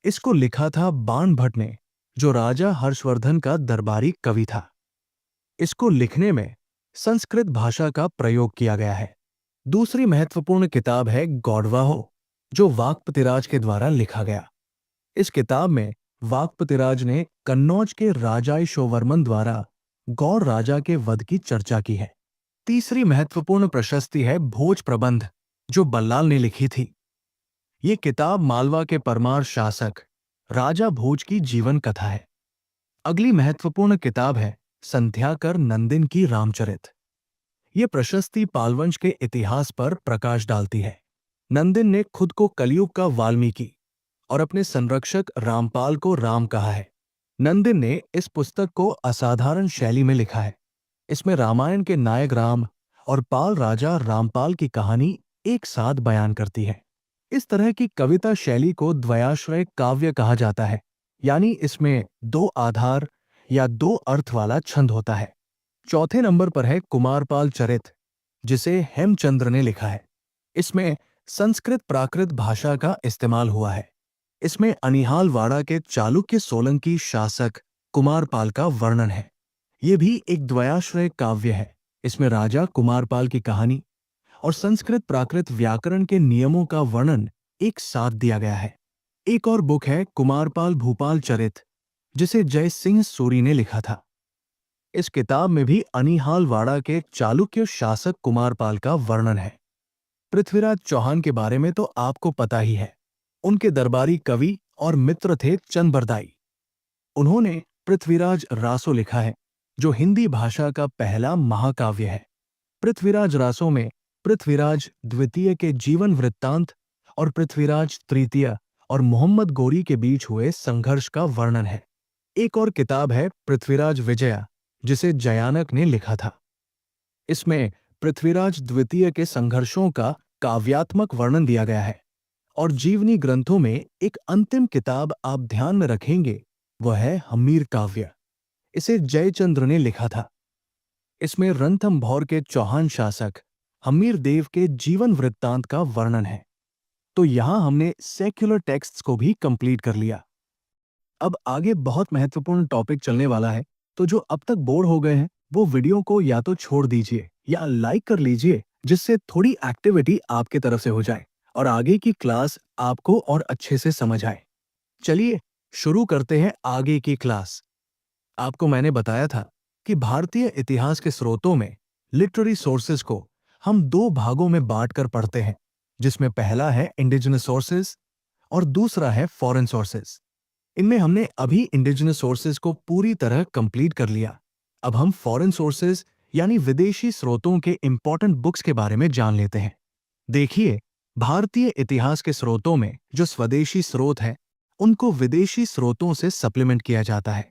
इसको लिखा था बाण भट्ट ने, जो राजा हर्षवर्धन का दरबारी कवि था। इसको लिखने में संस्कृत भाषा का प्रयोग किया गया है। दूसरी महत्वपूर्ण किताब है गौडवाहो, जो वाकपतिराज के द्वारा लिखा गया। इस किताब में वाकपतिराज ने कन्नौज के राजा यशोवर्मन द्वारा गौड़ राजा के वध की चर्चा की है। तीसरी महत्वपूर्ण प्रशस्ति है भोज प्रबंध, जो बल्लाल ने लिखी थी। ये किताब मालवा के परमार शासक राजा भोज की जीवन कथा है। अगली महत्वपूर्ण किताब है संध्याकर नंदिन की रामचरित। ये प्रशस्ति पालवंश के इतिहास पर प्रकाश डालती है। नंदिन ने खुद को कलयुग का वाल्मीकि और अपने संरक्षक रामपाल को राम कहा है। नंदिन ने इस पुस्तक को असाधारण शैली में लिखा है। इसमें रामायण के नायक राम और पाल राजा रामपाल की कहानी एक साथ बयान करती है। इस तरह की कविता शैली को द्वयाश्रय काव्य कहा जाता है, यानी इसमें दो आधार या दो अर्थ वाला छंद होता है। चौथे नंबर पर है कुमारपाल चरित, जिसे हेमचंद्र ने लिखा है। इसमें संस्कृत प्राकृत भाषा का इस्तेमाल हुआ है। इसमें अनिहालवाड़ा के चालुक्य सोलंकी शासक कुमारपाल का वर्णन है। ये भी एक द्वयाश्रय काव्य है। इसमें राजा कुमारपाल की कहानी और संस्कृत प्राकृत व्याकरण के नियमों का वर्णन एक साथ दिया गया है। एक और बुक है कुमारपाल भूपाल चरित, जिसे जय सिंह सूरी ने लिखा था। इस किताब में भी अनिहालवाड़ा के चालुक्य शासक कुमारपाल का वर्णन है। पृथ्वीराज चौहान के बारे में तो आपको पता ही है। उनके दरबारी कवि और मित्र थे चंदबरदाई। उन्होंने पृथ्वीराज रासो लिखा है, जो हिंदी भाषा का पहला महाकाव्य है। पृथ्वीराज रासो में पृथ्वीराज द्वितीय के जीवन वृत्तांत और पृथ्वीराज तृतीय और मोहम्मद गोरी के बीच हुए संघर्ष का वर्णन है। एक और किताब है पृथ्वीराज विजया, जिसे जयानक ने लिखा था। इसमें पृथ्वीराज द्वितीय के संघर्षों का काव्यात्मक वर्णन दिया गया है। और जीवनी ग्रंथों में एक अंतिम किताब आप ध्यान में रखेंगे, वह है हम्मीर काव्य। इसे जयचंद्र ने लिखा था। इसमें रणथंभौर के चौहान शासक हम्मीर देव के जीवन वृत्तांत का वर्णन है। तो यहां हमने सेक्युलर टेक्स्ट्स को भी कंप्लीट कर लिया। अब आगे बहुत महत्वपूर्ण टॉपिक चलने वाला है, तो जो अब तक बोर हो गए हैं वो वीडियो को या तो छोड़ दीजिए या लाइक कर लीजिए, जिससे थोड़ी एक्टिविटी आपके तरफ से हो जाए और आगे की क्लास आपको और अच्छे से समझ आए। चलिए शुरू करते हैं आगे की क्लास। आपको मैंने बताया था कि भारतीय इतिहास के स्रोतों में लिटरेरी सोर्सेज को हम दो भागों में बांटकर पढ़ते हैं, जिसमें पहला है इंडिजिनस सोर्सेज और दूसरा है फॉरेन सोर्सेज। इनमें हमने अभी इंडिजिनस सोर्सेज को पूरी तरह कंप्लीट कर लिया। अब हम फॉरेन सोर्सेज यानी विदेशी स्रोतों के इंपॉर्टेंट बुक्स के बारे में जान लेते हैं। देखिए, भारतीय इतिहास के स्रोतों में जो स्वदेशी स्रोत है, उनको विदेशी स्रोतों से सप्लीमेंट किया जाता है।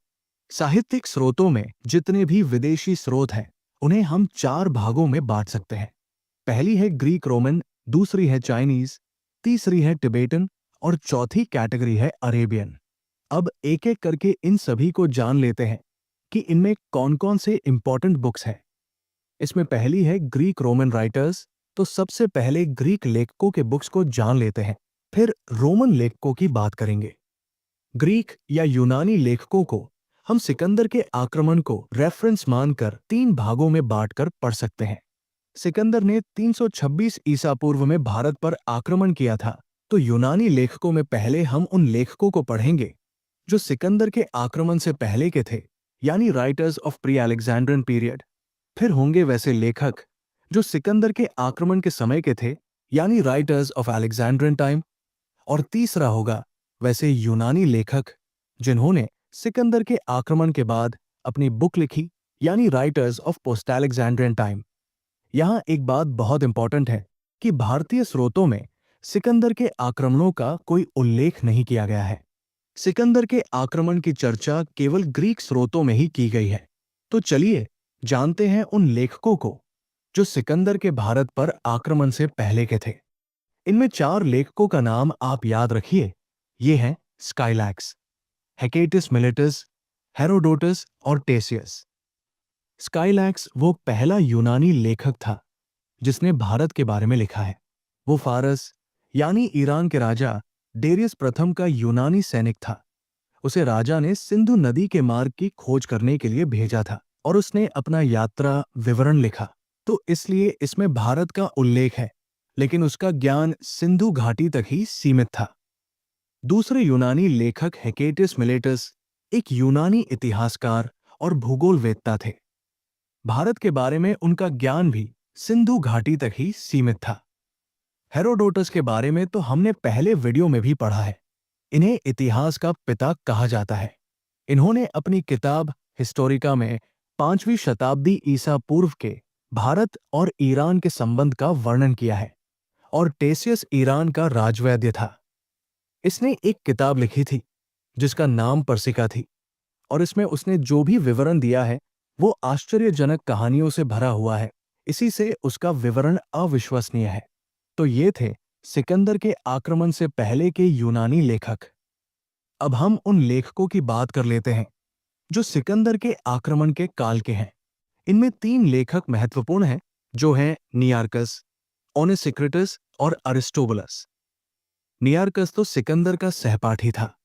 साहित्यिक स्रोतों में जितने भी विदेशी स्रोत हैं, उन्हें हम चार भागों में बांट सकते हैं। पहली है ग्रीक रोमन, दूसरी है चाइनीज, तीसरी है टिबेटन और चौथी कैटेगरी है अरेबियन। अब एक एक करके इन सभी को जान लेते हैं कि इनमें कौन कौन से इंपॉर्टेंट बुक्स हैं। इसमें पहली है ग्रीक रोमन राइटर्स, तो सबसे पहले ग्रीक लेखकों के बुक्स को जान लेते हैं, फिर रोमन लेखकों की बात करेंगे। ग्रीक या यूनानी लेखकों को हम सिकंदर के आक्रमण को रेफरेंस मानकर तीन भागों में बांटकर पढ़ सकते हैं। सिकंदर ने 326 ईसा पूर्व में भारत पर आक्रमण किया था, तो यूनानी लेखकों में पहले हम उन लेखकों को पढ़ेंगे जो सिकंदर के आक्रमण से पहले के थे, यानी writers of pre Alexandrine period. फिर होंगे वैसे लेखक जो सिकंदर के आक्रमण के समय के थे, यानी राइटर्स ऑफ अलेक्जेंड्रियन टाइम। और तीसरा होगा वैसे यूनानी लेखक जिन्होंने सिकंदर के आक्रमण के बाद अपनी बुक लिखी, यानी writers of post Alexandrine time. यहां एक बात बहुत इंपॉर्टेंट है कि भारतीय स्रोतों में सिकंदर के आक्रमणों का कोई उल्लेख नहीं किया गया है। सिकंदर के आक्रमण की चर्चा केवल ग्रीक स्रोतों में ही की गई है। तो चलिए जानते हैं उन लेखकों को जो सिकंदर के भारत पर आक्रमण से पहले के थे। इनमें चार लेखकों का नाम आप याद रखिए। ये हैं स्काइलैक्स, हेकेटिस मिलेटस, हेरोडोटस और टेसियस। स्काइलैक्स वो पहला यूनानी लेखक था जिसने भारत के बारे में लिखा है। वो फारस यानी ईरान के राजा डेरियस प्रथम का यूनानी सैनिक था। उसे राजा ने सिंधु नदी के मार्ग की खोज करने के लिए भेजा था और उसने अपना यात्रा विवरण लिखा। तो इसलिए इसमें भारत का उल्लेख है, लेकिन उसका ज्ञान सिंधु घाटी तक ही सीमित था। दूसरे यूनानी लेखक हेकेटिस मिलेटस एक यूनानी इतिहासकार और भूगोलवेत्ता थे। भारत के बारे में उनका ज्ञान भी सिंधु घाटी तक ही सीमित था। हेरोडोटस के बारे में तो हमने पहले वीडियो में भी पढ़ा है। इन्हें इतिहास का पिता कहा जाता है। इन्होंने अपनी किताब हिस्टोरिका में 5वीं शताब्दी ईसा पूर्व के भारत और ईरान के संबंध का वर्णन किया है। और टेसियस ईरान का राजवैद्य था। इसने एक किताब लिखी थी जिसका नाम पर्सिका थी, और इसमें उसने जो भी विवरण दिया है वो आश्चर्यजनक कहानियों से भरा हुआ है। इसी से उसका विवरण अविश्वसनीय है। तो ये थे सिकंदर के आक्रमण से पहले के यूनानी लेखक। अब हम उन लेखकों की बात कर लेते हैं जो सिकंदर के आक्रमण के काल के हैं। इनमें 3 लेखक महत्वपूर्ण हैं, जो हैं नियार्कस, ओनेसिक्रिटस और अरिस्टोबुलस। नियार्कस तो सिकंदर का सहपाठी था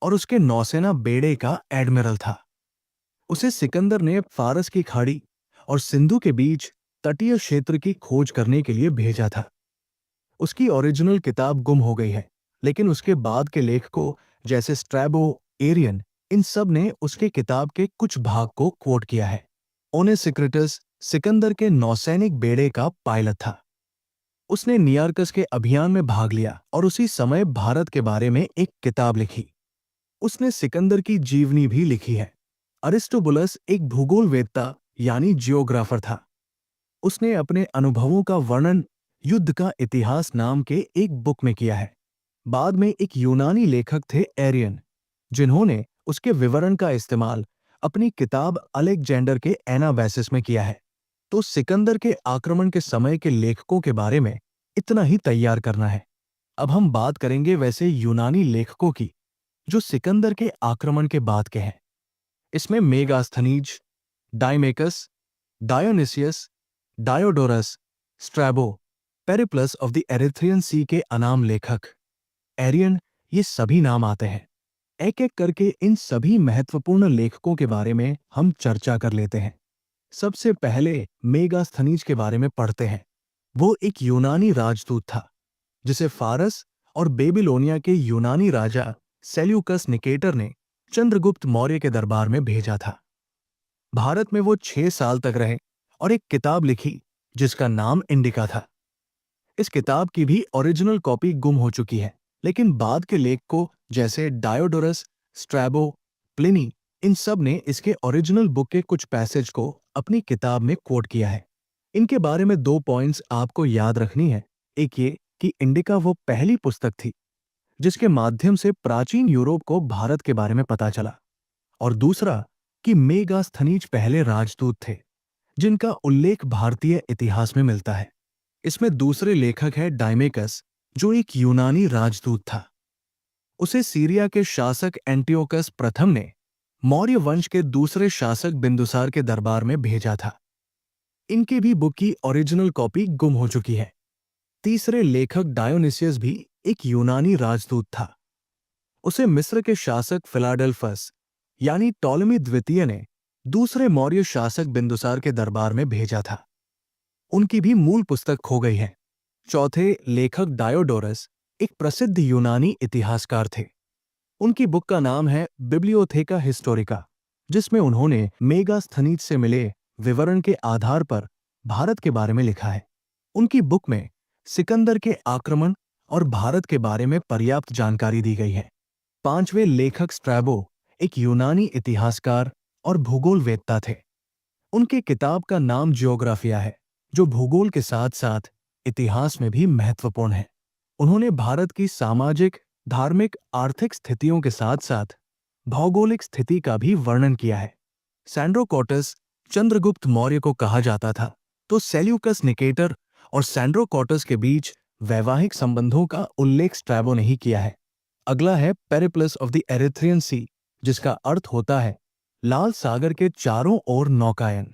और उसके नौसेना बेड़े का एडमिरल था। उसे सिकंदर ने फारस की खाड़ी और सिंधु के बीच तटीय क्षेत्र की खोज करने के लिए भेजा था। उसकी ओरिजिनल किताब गुम हो गई है, लेकिन उसके बाद के लेखकों जैसे स्ट्रैबो, एरियन, इन सब ने उसके किताब के कुछ भाग को कोट किया है। ओनेसिक्रिटस सिकंदर के नौसैनिक बेड़े का पायलट था। उसने नियार्कस के अभियान में भाग लिया और उसी समय भारत के बारे में एक किताब लिखी। उसने सिकंदर की जीवनी भी लिखी है। अरिस्टोबुलस एक भूगोलवेत्ता यानी जियोग्राफर था। उसने अपने अनुभवों का वर्णन युद्ध का इतिहास नाम के एक बुक में किया है। बाद में एक यूनानी लेखक थे एरियन, जिन्होंने उसके विवरण का इस्तेमाल अपनी किताब अलेक्जेंडर के एनाबैसिस में किया है। तो सिकंदर के आक्रमण के समय के लेखकों के बारे में इतना ही तैयार करना है। अब हम बात करेंगे वैसे यूनानी लेखकों की जो सिकंदर के आक्रमण के बाद के हैं। इसमें Megasthenes, Deimachus, Dionysius, Diodorus, Strabo, Periplus of the Erythraean Sea के अनाम लेखक, एरियन, ये सभी नाम आते हैं। एक एक करके इन सभी महत्वपूर्ण लेखकों के बारे में हम चर्चा कर लेते हैं। सबसे पहले मेगास्थनीज के बारे में पढ़ते हैं। वो एक यूनानी राजदूत था जिसे फारस और बेबीलोनिया के यूनानी राजा सेल्यूकस निकेटर ने चंद्रगुप्त मौर्य के दरबार में भेजा था। भारत में वो 6 साल तक रहे और एक किताब लिखी जिसका नाम इंडिका था। इस किताब की भी ओरिजिनल कॉपी गुम हो चुकी है, लेकिन बाद के लेखकों जैसे डायोडोरस, स्ट्रैबो, प्लिनी, इन सब ने इसके ओरिजिनल बुक के कुछ पैसेज को अपनी किताब में कोट किया है। इनके बारे में 2 पॉइंट्स आपको याद रखनी है। एक ये कि इंडिका वो पहली पुस्तक थी जिसके माध्यम से प्राचीन यूरोप को भारत के बारे में पता चला, और दूसरा कि मेगास्थनीज पहले राजदूत थे जिनका उल्लेख भारतीय इतिहास में मिलता है। इसमें दूसरे लेखक है डाइमेकस, जो एक यूनानी राजदूत था। उसे सीरिया के शासक एंटियोकस प्रथम ने मौर्य वंश के दूसरे शासक बिंदुसार के दरबार में भेजा था। इनकी भी बुक की ओरिजिनल कॉपी गुम हो चुकी है। तीसरे लेखक डायोनिसियस भी एक यूनानी राजदूत था। उसे मिस्र के शासक फिलाडेल्फस यानी टॉलेमी द्वितीय ने दूसरे मौर्य शासक बिंदुसार के दरबार में भेजा था। उनकी भी मूल पुस्तक खो गई है। चौथे लेखक डायोडोरस एक प्रसिद्ध यूनानी इतिहासकार थे। उनकी बुक का नाम है बिब्लियोथेका हिस्टोरिका, जिसमें उन्होंने मेगास्थनीज से मिले विवरण के आधार पर भारत के बारे में लिखा है। उनकी बुक में सिकंदर के आक्रमण और भारत के बारे में पर्याप्त जानकारी दी गई है। 5वें लेखक स्ट्रैबो एक यूनानी इतिहासकार और भूगोलवेत्ता थे। उनकी किताब का नाम जियोग्राफिया है, जो भूगोल के साथ साथ इतिहास में भी महत्वपूर्ण है। उन्होंने भारत की सामाजिक, धार्मिक, आर्थिक स्थितियों के साथ साथ भौगोलिक स्थिति का भी वर्णन किया है। सैंड्रोकोटस चंद्रगुप्त मौर्य को कहा जाता था, तो सेल्यूकस निकेटर और सैंड्रोकोटस के बीच वैवाहिक संबंधों का उल्लेख स्ट्रैबो ने ही किया है। अगला है पेरिप्लस ऑफ द एरिथ्रियन सी, जिसका अर्थ होता है लाल सागर के चारों ओर नौकायन।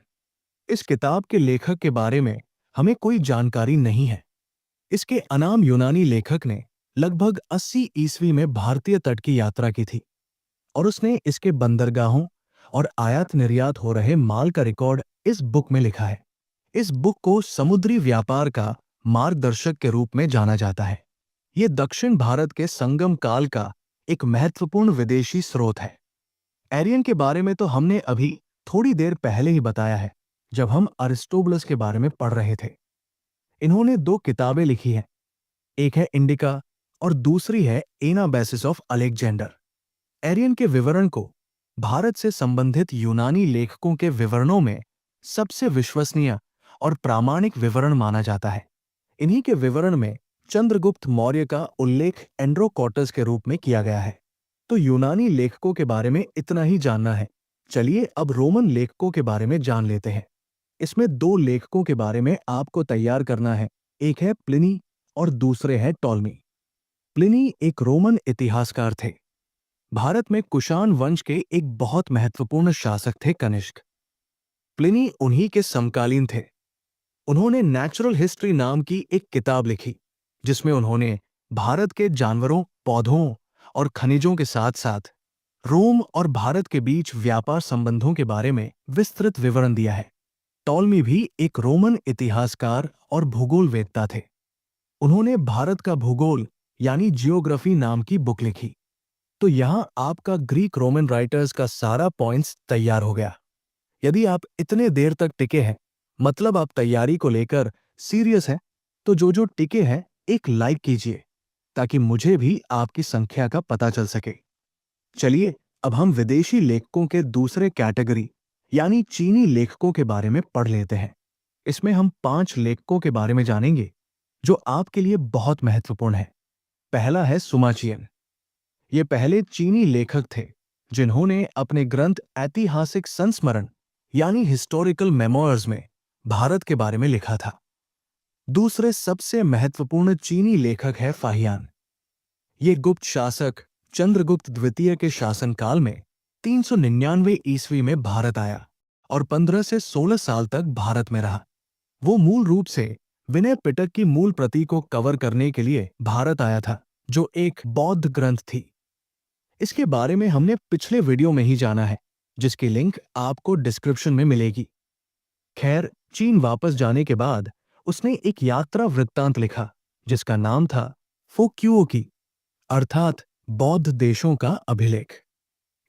इस किताब के लेखक के बारे में हमें कोई जानकारी नहीं है। इसके अनाम यूनानी लेखक ने लगभग 80 ईस्वी में भारतीय तट की यात्रा की थी और उसने इसके बंदरगाहों और आयात निर्यात हो रहे माल का रिकॉर्ड इस बुक में लिखा है। इस बुक को समुद्री व्यापार का मार्गदर्शक के रूप में जाना जाता है। ये दक्षिण भारत के संगम काल का एक महत्वपूर्ण विदेशी स्रोत है। एरियन के बारे में तो हमने अभी थोड़ी देर पहले ही बताया है, जब हम अरिस्टोबुलस के बारे में पढ़ रहे थे। इन्होंने 2 किताबें लिखी हैं, एक है इंडिका और दूसरी है एनाबैसिस ऑफ अलेक्जेंडर। एरियन के विवरण को भारत से संबंधित यूनानी लेखकों के विवरणों में सबसे विश्वसनीय और प्रामाणिक विवरण माना जाता है। इन्हीं के विवरण में चंद्रगुप्त मौर्य का उल्लेख एंड्रोकॉटस के रूप में किया गया है। तो यूनानी लेखकों के बारे में इतना ही जानना है। चलिए अब रोमन लेखकों के बारे में जान लेते हैं। इसमें 2 लेखकों के बारे में आपको तैयार करना है, एक है प्लिनी और दूसरे है टॉलमी। प्लिनी एक रोमन इतिहासकार थे। भारत में कुषाण वंश के एक बहुत महत्वपूर्ण शासक थे कनिष्क। प्लिनी उन्हीं के समकालीन थे। उन्होंने नेचुरल हिस्ट्री नाम की एक किताब लिखी, जिसमें उन्होंने भारत के जानवरों, पौधों और खनिजों के साथ साथ रोम और भारत के बीच व्यापार संबंधों के बारे में विस्तृत विवरण दिया है। टॉलमी भी एक रोमन इतिहासकार और भूगोलवेत्ता थे। उन्होंने भारत का भूगोल यानी जियोग्राफी नाम की बुक लिखी। तो यहां आपका ग्रीक रोमन राइटर्स का सारा पॉइंट्स तैयार हो गया। यदि आप इतने देर तक टिके हैं, मतलब आप तैयारी को लेकर सीरियस हैं, तो जो टिके हैं एक लाइक कीजिए, ताकि मुझे भी आपकी संख्या का पता चल सके। चलिए अब हम विदेशी लेखकों के दूसरे कैटेगरी यानी चीनी लेखकों के बारे में पढ़ लेते हैं। इसमें हम 5 लेखकों के बारे में जानेंगे जो आपके लिए बहुत महत्वपूर्ण है। पहला है सुमाचियन। ये पहले चीनी लेखक थे जिन्होंने अपने ग्रंथ ऐतिहासिक संस्मरण यानी हिस्टोरिकल मेमोयर्स में भारत के बारे में लिखा था। दूसरे सबसे महत्वपूर्ण चीनी लेखक है फाहियान। ये गुप्त शासक चंद्रगुप्त द्वितीय के शासनकाल में 399 ईस्वी में भारत आया और 15 से 16 साल तक भारत में रहा। वो मूल रूप से विनय पिटक की मूल प्रति को कवर करने के लिए भारत आया था, जो एक बौद्ध ग्रंथ थी। इसके बारे में हमने पिछले वीडियो में ही जाना है, जिसकी लिंक आपको डिस्क्रिप्शन में मिलेगी। खैर, चीन वापस जाने के बाद उसने एक यात्रा वृत्तांत लिखा जिसका नाम था फोक्युओकी, अर्थात बौद्ध देशों का अभिलेख।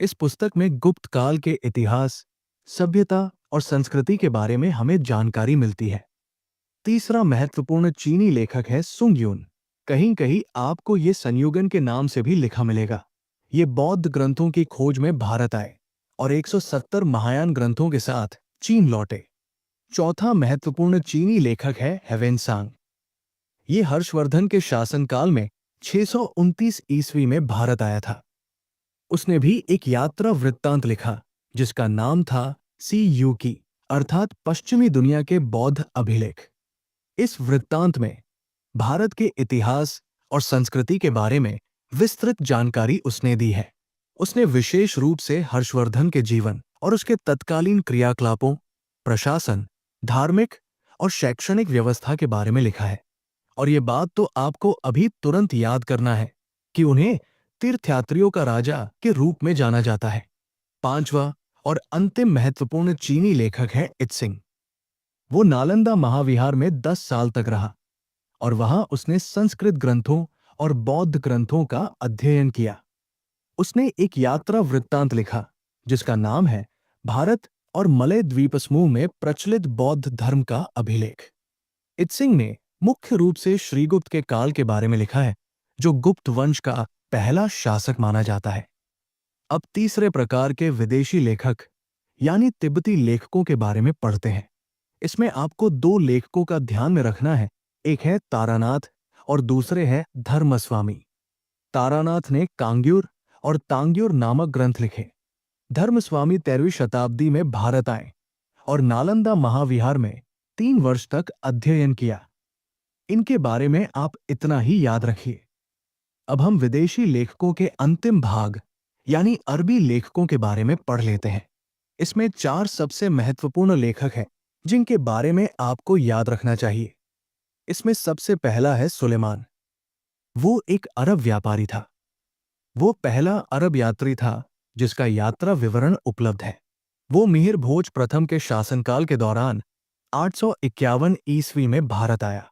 इस पुस्तक में गुप्त काल के इतिहास, सभ्यता और संस्कृति के बारे में हमें जानकारी मिलती है। तीसरा महत्वपूर्ण चीनी लेखक है सुंग यून। कहीं कहीं आपको ये संयुगन के नाम से भी लिखा मिलेगा। ये बौद्ध ग्रंथों की खोज में भारत आए और 170 महायान ग्रंथों के साथ चीन लौटे। चौथा महत्वपूर्ण चीनी लेखक है हेवेनसांग। ये हर्षवर्धन के शासनकाल में 629 ईस्वी में भारत आया था। उसने भी एक यात्रा वृत्तांत लिखा जिसका नाम था सी यू की, अर्थात पश्चिमी दुनिया के बौद्ध अभिलेख। इस वृत्तांत में भारत के इतिहास और संस्कृति के बारे में विस्तृत जानकारी उसने दी है। उसने विशेष रूप से हर्षवर्धन के जीवन और उसके तत्कालीन क्रियाकलापों, प्रशासन, धार्मिक और शैक्षणिक व्यवस्था के बारे में लिखा है। और ये बात तो आपको अभी तुरंत याद करना है कि उन्हें तीर्थयात्रियों का राजा के रूप में जाना जाता है। पांचवा और अंतिम महत्वपूर्ण चीनी लेखक है इत्सिंग। वो नालंदा महाविहार में 10 साल तक रहा और वहां उसने संस्कृत ग्रंथों और बौद्ध ग्रंथों का अध्ययन किया। उसने एक यात्रा वृत्तांत लिखा जिसका नाम है भारत और मलय द्वीप समूह में प्रचलित बौद्ध धर्म का अभिलेख। इत्सिंग ने मुख्य रूप से श्रीगुप्त के काल के बारे में लिखा है, जो गुप्त वंश का पहला शासक माना जाता है। अब तीसरे प्रकार के विदेशी लेखक यानी तिब्बती लेखकों के बारे में पढ़ते हैं। इसमें आपको 2 लेखकों का ध्यान में रखना है, एक है तारानाथ और दूसरे है धर्मस्वामी। तारानाथ ने कांग्यूर और तांग्यूर नामक ग्रंथ लिखे। धर्मस्वामी 13वीं शताब्दी में भारत आए और नालंदा महाविहार में 3 वर्ष तक अध्ययन किया। इनके बारे में आप इतना ही याद रखिए। अब हम विदेशी लेखकों के अंतिम भाग यानी अरबी लेखकों के बारे में पढ़ लेते हैं। इसमें 4 सबसे महत्वपूर्ण लेखक हैं जिनके बारे में आपको याद रखना चाहिए। इसमें सबसे पहला है सुलेमान। वो एक अरब व्यापारी था। वो पहला अरब यात्री था जिसका यात्रा विवरण उपलब्ध है। वो मिहिर भोज प्रथम के शासनकाल के दौरान 851 ईस्वी में भारत आया।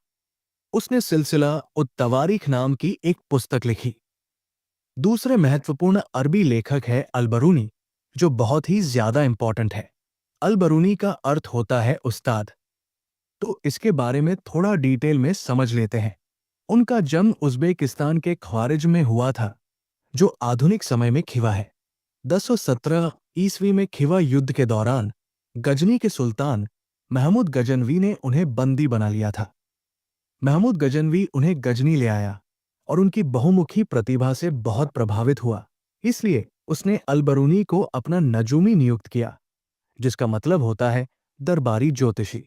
उसने सिलसिला उत तवारीख नाम की एक पुस्तक लिखी। दूसरे महत्वपूर्ण अरबी लेखक है अल-बरूनी, जो बहुत ही ज्यादा इंपॉर्टेंट है। अल-बरूनी का अर्थ होता है उस्ताद। तो इसके बारे में थोड़ा डिटेल में समझ लेते हैं। उनका जन्म उज़्बेकिस्तान के ख्वारिज में हुआ था, जो आधुनिक समय में खिवा है। 1017 ईस्वी में खिवा युद्ध के दौरान गजनी के सुल्तान महमूद गजनवी ने उन्हें बंदी बना लिया था। महमूद गजनवी उन्हें गजनी ले आया और उनकी बहुमुखी प्रतिभा से बहुत प्रभावित हुआ। इसलिए उसने अल-बरूनी को अपना नजूमी नियुक्त किया, जिसका मतलब होता है दरबारी ज्योतिषी।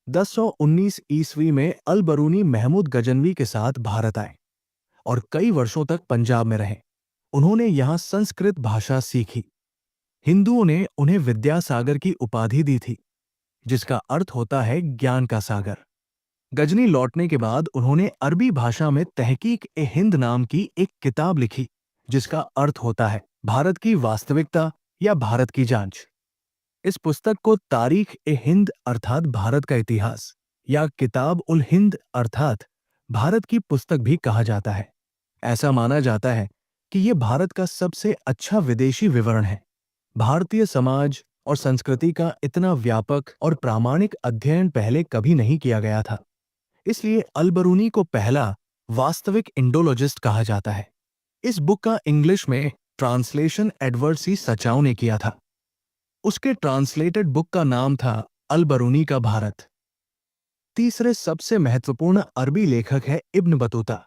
1019 ईस्वी में अल-बरूनी महमूद गजनवी के साथ भारत आए और कई वर्षों तक पंजाब में रहे। उन्होंने यहाँ संस्कृत भाषा सीखी। हिंदुओं ने उन्हें विद्यासागर की उपाधि दी थी, जिसका अर्थ होता है ज्ञान का सागर। गजनी लौटने के बाद उन्होंने अरबी भाषा में तहकीक-ए-हिंद नाम की एक किताब लिखी, जिसका अर्थ होता है भारत की वास्तविकता या भारत की जांच। इस पुस्तक को तारीख-ए-हिंद अर्थात भारत का इतिहास या किताब-उल-हिंद अर्थात भारत की पुस्तक भी कहा जाता है। ऐसा माना जाता है कि ये भारत का सबसे अच्छा विदेशी विवरण है। भारतीय समाज और संस्कृति का इतना व्यापक और प्रामाणिक अध्ययन पहले कभी नहीं किया गया था। इसलिए अल-बरूनी को पहला वास्तविक इंडोलॉजिस्ट कहा जाता है। इस बुक का इंग्लिश में ट्रांसलेशन एडवर्ड सी सचाउ ने किया था। उसके ट्रांसलेटेड बुक का नाम था अल-बरूनी का भारत। तीसरे सबसे महत्वपूर्ण अरबी लेखक है इब्न बतूता।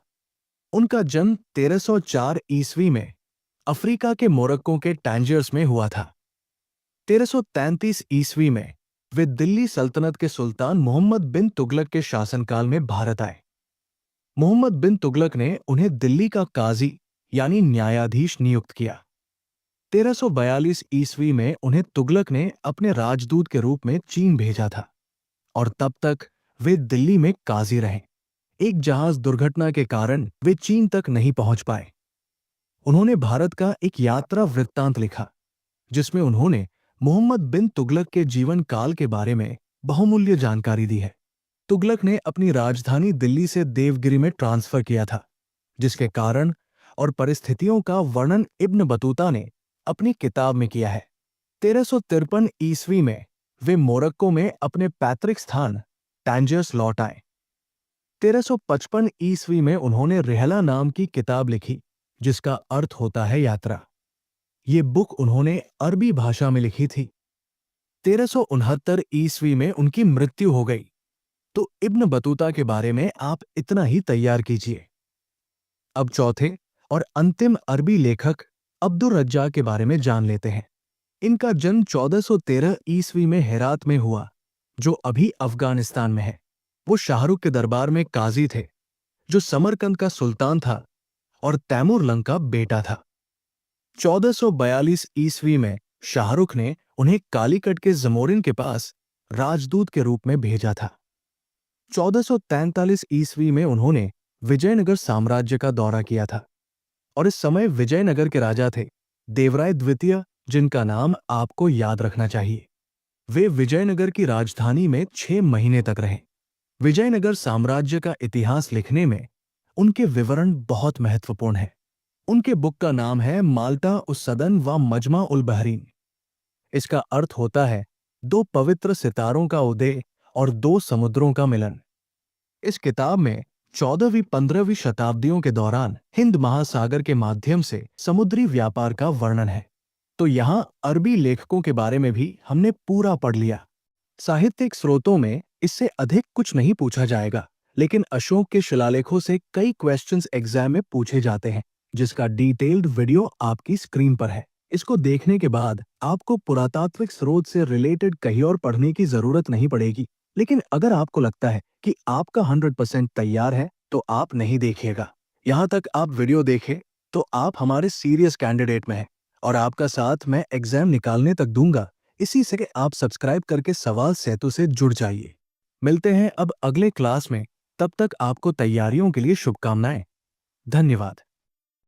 उनका जन्म 1304 ईस्वी में अफ्रीका के मोरक्को के टैंजियर्स में हुआ था। 1333 ईस्वी में वे दिल्ली सल्तनत के सुल्तान मोहम्मद बिन तुगलक के शासनकाल में भारत आए। मोहम्मद बिन तुगलक ने उन्हें दिल्ली का काजी यानी न्यायाधीश नियुक्त किया। 1342 ईस्वी में उन्हें तुगलक ने अपने राजदूत के रूप में चीन भेजा था और तब तक वे दिल्ली में काजी रहे। एक जहाज दुर्घटना के कारण वे चीन तक नहीं पहुंच पाए। उन्होंने भारत का एक यात्रा वृत्तांत लिखा, जिसमें उन्होंने मोहम्मद बिन तुगलक के जीवन काल के बारे में बहुमूल्य जानकारी दी है। तुगलक ने अपनी राजधानी दिल्ली से देवगिरी में ट्रांसफर किया था, जिसके कारण और परिस्थितियों का वर्णन इब्न बतूता ने अपनी किताब में किया है। 1353 ईस्वी में वे मोरक्को में अपने पैतृक स्थान टैंजियर्स लौट आए। 1355 ईस्वी में उन्होंने रिहला नाम की किताब लिखी, जिसका अर्थ होता है यात्रा। ये बुक उन्होंने अरबी भाषा में लिखी थी। 1369 ईस्वी में उनकी मृत्यु हो गई। तो इब्न बतूता के बारे में आप इतना ही तैयार कीजिए। अब चौथे और अंतिम अरबी लेखक अब्दुर रज्जाक के बारे में जान लेते हैं। इनका जन्म 1413 ईस्वी में हेरात में हुआ, जो अभी अफगानिस्तान में है। वो शाहरुख के दरबार में काजी थे, जो समरकंद का सुल्तान था और तैमूर लंग का बेटा था। 1442 ईस्वी में शाहरुख ने उन्हें कालीकट के जमोरिन के पास राजदूत के रूप में भेजा था। 1443 ईस्वी में उन्होंने विजयनगर साम्राज्य का दौरा किया था और इस समय विजयनगर के राजा थे देवराय द्वितीय, जिनका नाम आपको याद रखना चाहिए। वे विजयनगर की राजधानी में 6 महीने तक रहे। विजयनगर साम्राज्य का इतिहास लिखने में उनके विवरण बहुत महत्वपूर्ण है। उनके बुक का नाम है माल्टा उस सदन व मजमा उल बहरीन। इसका अर्थ होता है 2 पवित्र सितारों का उदय और 2 समुद्रों का मिलन। इस किताब में 14वीं-15वीं शताब्दियों के दौरान हिंद महासागर के माध्यम से समुद्री व्यापार का वर्णन है। तो यहाँ अरबी लेखकों के बारे में भी हमने पूरा पढ़ लिया। साहित्यिक स्रोतों में इससे अधिक कुछ नहीं पूछा जाएगा, लेकिन अशोक के शिलालेखों से कई क्वेश्चंस एग्जाम में पूछे जाते हैं, जिसका डिटेल्ड वीडियो आपकी स्क्रीन पर है। इसको देखने के बाद आपको पुरातात्विक स्रोत से रिलेटेड कहीं और पढ़ने की जरूरत नहीं पड़ेगी। लेकिन अगर आपको लगता है कि आपका 100% तैयार है, तो आप नहीं देखिएगा। यहाँ तक आप वीडियो देखें तो आप हमारे सीरियस कैंडिडेट में हैं और आपका साथ मैं एग्जाम निकालने तक दूंगा। इसी से आप सब्सक्राइब करके सवाल सेतु से जुड़ जाइए। मिलते हैं अब अगले क्लास में। तब तक आपको तैयारियों के लिए शुभकामनाएं। धन्यवाद।